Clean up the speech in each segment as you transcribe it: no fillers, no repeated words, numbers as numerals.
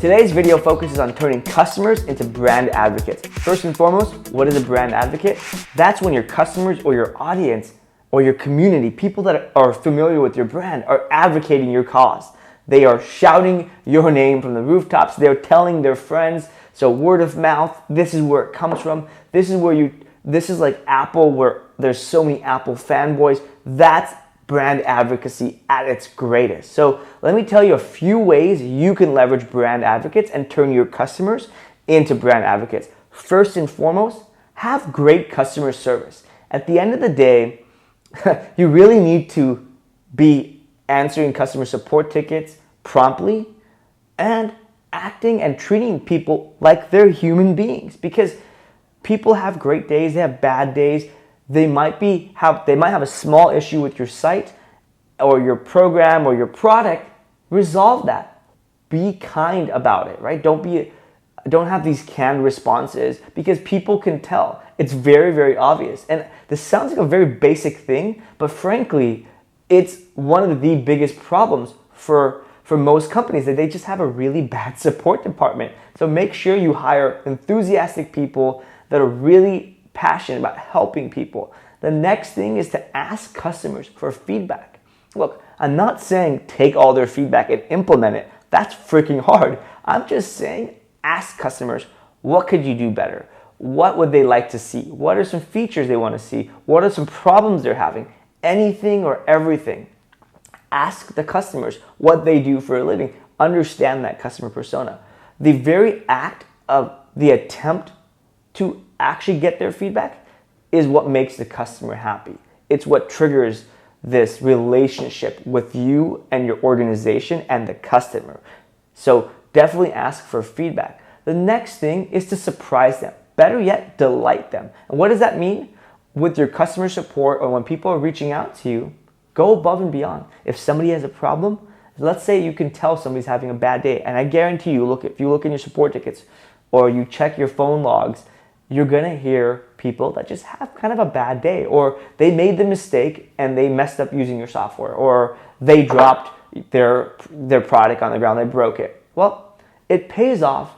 Today's video focuses on turning customers into brand advocates. First and foremost, what is a brand advocate? That's when your customers or your audience or your community, people that are familiar with your brand, are advocating your cause. They are shouting your name from the rooftops. They're telling their friends. So word of mouth, this is where it comes from. This is like Apple, where there's so many Apple fanboys. That's brand advocacy at its greatest. So let me tell you a few ways you can leverage brand advocates and turn your customers into brand advocates. First and foremost, have great customer service. At the end of the day, you really need to be answering customer support tickets promptly and acting and treating people like they're human beings, because people have great days, they have bad days. They might have a small issue with your site or your program or your product. Resolve that. Be kind about it, right? Don't have these canned responses, because people can tell. It's very, very obvious. And this sounds like a very basic thing, but frankly, it's one of the biggest problems for most companies, that they just have a really bad support department. So make sure you hire enthusiastic people that are really passionate about helping people. The next thing is to ask customers for feedback. Look, I'm not saying take all their feedback and implement it. That's freaking hard. I'm just saying ask customers, what could you do better? What would they like to see? What are some features they want to see? What are some problems they're having? Anything or everything. Ask the customers what they do for a living. Understand that customer persona. The very act of the attempt to actually get their feedback is what makes the customer happy. It's what triggers this relationship with you and your organization and the customer. So definitely ask for feedback. The next thing is to surprise them. Better yet, delight them. And what does that mean? With your customer support, or when people are reaching out to you, go above and beyond. If somebody has a problem, let's say you can tell somebody's having a bad day, and I guarantee you, if you look in your support tickets or you check your phone logs, you're gonna hear people that just have kind of a bad day, or they made the mistake and they messed up using your software, or they dropped their product on the ground, they broke it. Well, it pays off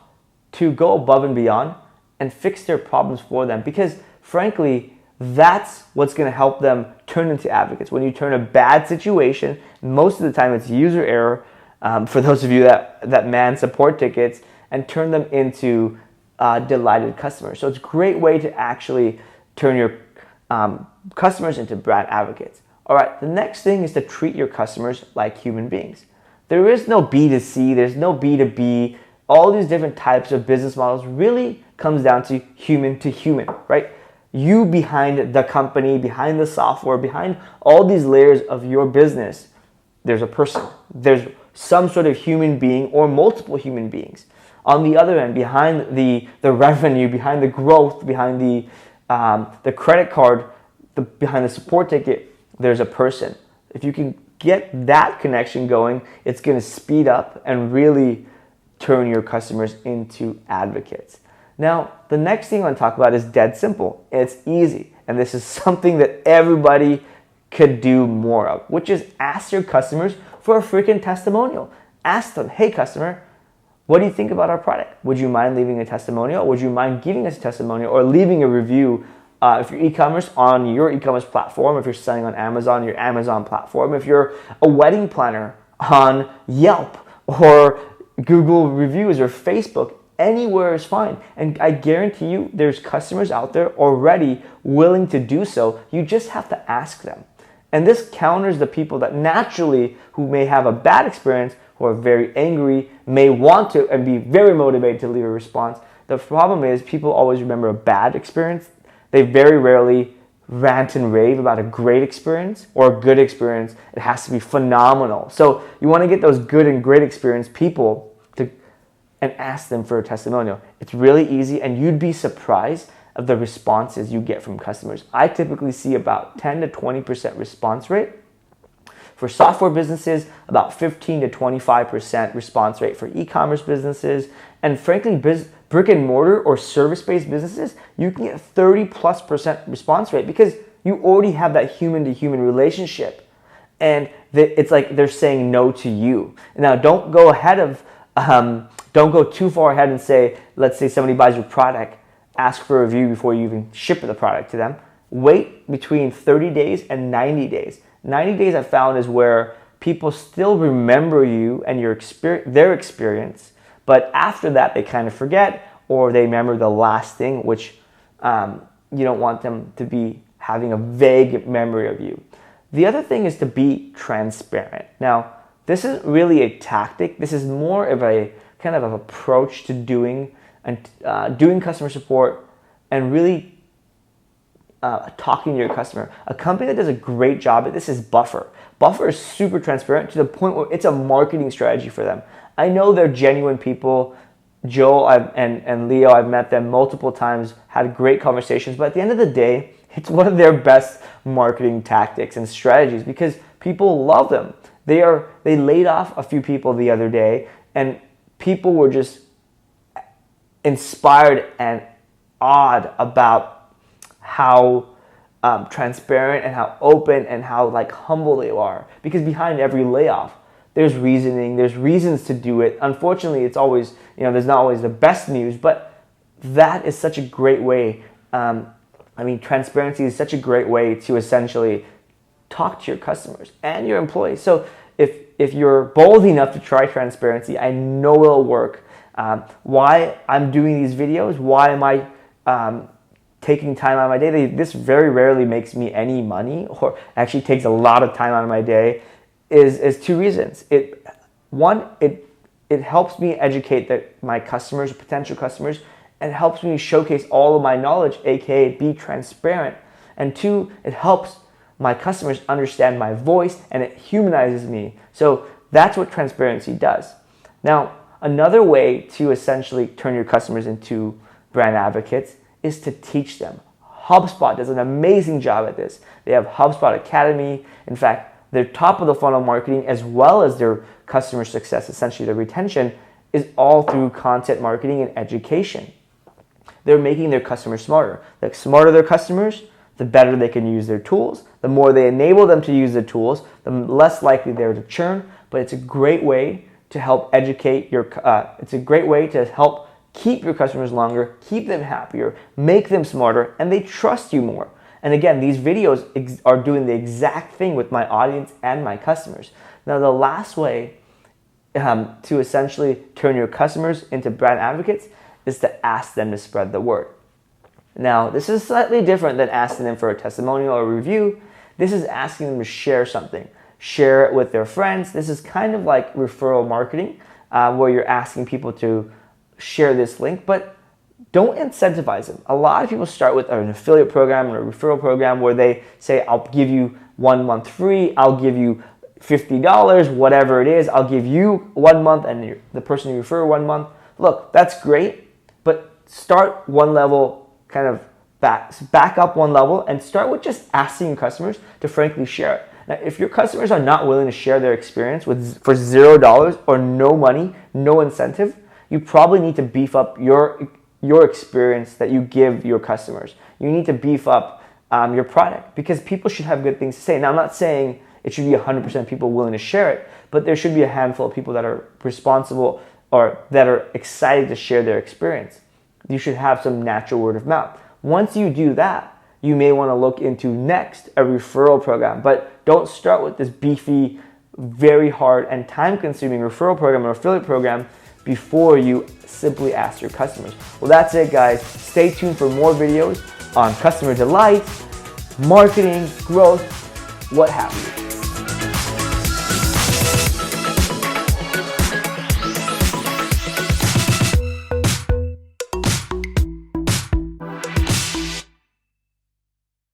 to go above and beyond and fix their problems for them, because frankly, that's what's going to help them turn into advocates. When you turn a bad situation, most of the time it's user error, for those of you that man support tickets, and turn them into delighted customers. So it's a great way to actually turn your customers into brand advocates. All right, the next thing is to treat your customers like human beings. There is no B2C, there's no B2B. All these different types of business models really comes down to human, right? You behind the company, behind the software, behind all these layers of your business, there's a person. There's some sort of human being or multiple human beings. On the other end, behind the revenue, behind the growth, behind the credit card, behind the support ticket, there's a person. If you can get that connection going, it's going to speed up and really turn your customers into advocates. Now, the next thing I want to talk about is dead simple. It's easy. And this is something that everybody could do more of, which is ask your customers for a freaking testimonial. Ask them, hey customer, what do you think about our product? Would you mind leaving a testimonial? Would you mind giving us a testimonial or leaving a review if you're e-commerce on your e-commerce platform, if you're selling on Amazon, your Amazon platform, if you're a wedding planner on Yelp or Google reviews or Facebook, anywhere is fine. And I guarantee you there's customers out there already willing to do so. You just have to ask them. And this counters the people that naturally, who may have a bad experience, who are very angry, may want to and be very motivated to leave a response. The problem is people always remember a bad experience. They very rarely rant and rave about a great experience or a good experience. It has to be phenomenal. So you want to get those good and great experience people and ask them for a testimonial. It's really easy, and you'd be surprised of the responses you get from customers. I typically see about 10 to 20% response rate. For software businesses, about 15 to 25% response rate for e-commerce businesses. And frankly, brick and mortar or service-based businesses, you can get 30+% response rate, because you already have that human-to-human relationship. And it's like they're saying no to you. Now, don't go ahead of Don't go too far ahead and say, let's say somebody buys your product, ask for a review before you even ship the product to them. Wait between 30 days and 90 days. 90 days I've found is where people still remember you and their experience, but after that they kind of forget, or they remember the last thing, which you don't want them to be having a vague memory of you. The other thing is to be transparent. Now, this isn't really a tactic. This is more of a kind of an approach to doing customer support and really talking to your customer. A company that does a great job at this is Buffer. Buffer is super transparent to the point where it's a marketing strategy for them. I know they're genuine people. Joel and Leo, I've met them multiple times, had great conversations, but at the end of the day, it's one of their best marketing tactics and strategies because people love them. They laid off a few people the other day, and people were just inspired and awed about how transparent and how open and how humble they are. Because behind every layoff, there's reasoning, there's reasons to do it. Unfortunately, it's always, there's not always the best news, but that is such a great way. Transparency is such a great way to essentially talk to your customers and your employees. So if you're bold enough to try transparency, I know it'll work. Why I'm doing these videos, why am I taking time out of my day? This very rarely makes me any money, or actually takes a lot of time out of my day, is two reasons. One, it helps me educate my customers, potential customers, and it helps me showcase all of my knowledge, aka be transparent. And two, it helps my customers understand my voice and it humanizes me. So that's what transparency does. Now, another way to essentially turn your customers into brand advocates is to teach them. HubSpot does an amazing job at this. They have HubSpot Academy. In fact, their top of the funnel marketing as well as their customer success, essentially their retention, is all through content marketing and education. They're making their customers smarter. The smarter their customers, the better they can use their tools. The more they enable them to use the tools, the less likely they're to churn. But it's a great way to help educate it's a great way to help keep your customers longer, keep them happier, make them smarter, and they trust you more. And again, these videos are doing the exact thing with my audience and my customers. Now, the last way to essentially turn your customers into brand advocates is to ask them to spread the word. Now, this is slightly different than asking them for a testimonial or review. This is asking them to share something. Share it with their friends. This is kind of like referral marketing, where you're asking people to share this link, but don't incentivize them. A lot of people start with an affiliate program or a referral program where they say, I'll give you 1 month free, I'll give you $50, whatever it is, I'll give you 1 month and the person you refer 1 month. Look, that's great, but start one level, kind of back up one level and start with just asking your customers to frankly share it. Now, if your customers are not willing to share their experience for $0 or no money, no incentive, you probably need to beef up your experience that you give your customers. You need to beef up your product because people should have good things to say. Now, I'm not saying it should be 100% people willing to share it, but there should be a handful of people that are responsible or that are excited to share their experience. You should have some natural word of mouth. Once you do that, you may want to look into next a referral program, but don't start with this beefy, very hard and time-consuming referral program or affiliate program before you simply ask your customers. Well, that's it, guys. Stay tuned for more videos on customer delight, marketing, growth, what have you.